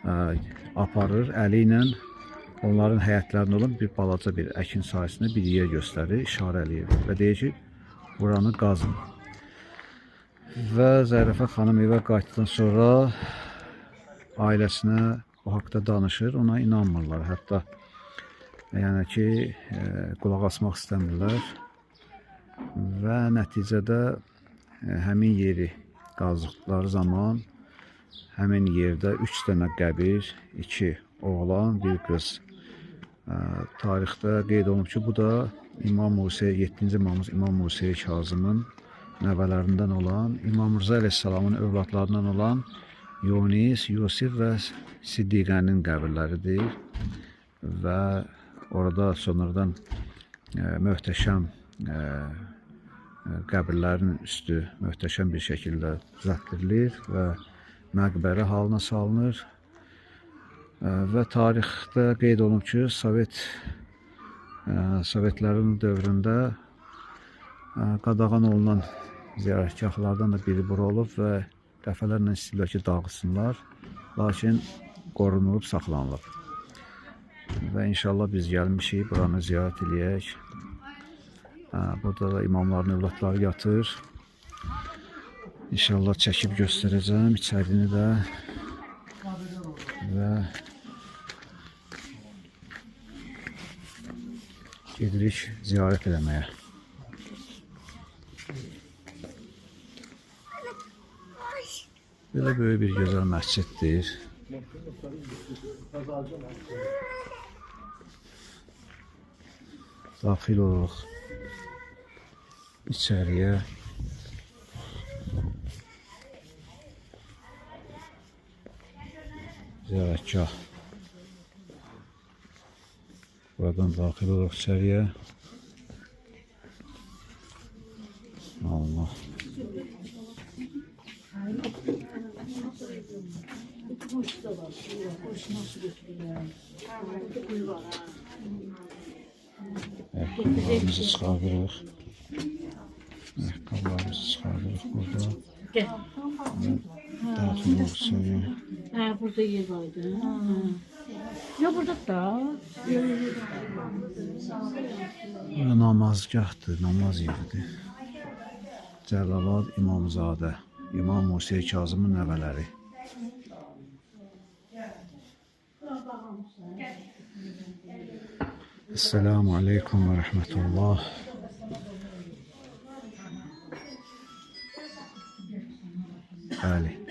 aparır əli ilə onların həyətlərində olan bir balaca bir əkin sahəsində bir yer göstərir, işarə eləyir və deyir ki, buranı qazın. Və Zərifə xanım evə qayıtdıqdan sonra ailəsinə bu haqda danışır, ona inanmırlar. Hətta yəni ki, qulaq asmaq istəmirlər və nəticədə həmin yeri qazdıqları zaman həmin yerdə 3 dənə qəbir, 2 oğlan, bir qız. Tarixdə qeyd olunub ki, bu da İmam Musa, 7-ci imamımız İmam Musa Kazımın nəvələrindən olan, İmam Rıza əleyhissalamın övladlarından olan Yunis, Yusif və Siddiqənin qəbirləridir. Və orada sonradan möhtəşəm qəbirlərin üstü möhtəşəm bir şəkildə düzəltdirilir və məqbərə halına salınır. Və tarixdə qeyd olunub ki, Sovetlərin dövründə qadağan olunan ziyarətgahlardan da biri bura olub və dəfələrlə istəyirlər ki, dağılsınlar, lakin qorunulub, saxlanılıb. Və inşallah biz gəlmişik, buranı ziyarət eləyək. Burada da imamların övladları yatır. İnşallah çəkib göstərəcəm içərini də və gedirik ziyarət eləməyə. Belə böyük bir gözəl məsciddir. Daxil oluruq içəriyə. Ziyarətgah. Buradan daxil oluruq içəriyə. Allah. Ayaqqabılarımızı çıxardırıq. Ayaqqabılarımızı çıxardırıq burada. Daxil oluruq içəriyə. Burada yer vardı. Yok burada da. Namazgahdır, namaz yeridir. Cəllalad İmamzadə, İmam Musa Kazımın nəvələri. Esselamu aleykum və rəhmətullah. Bəli.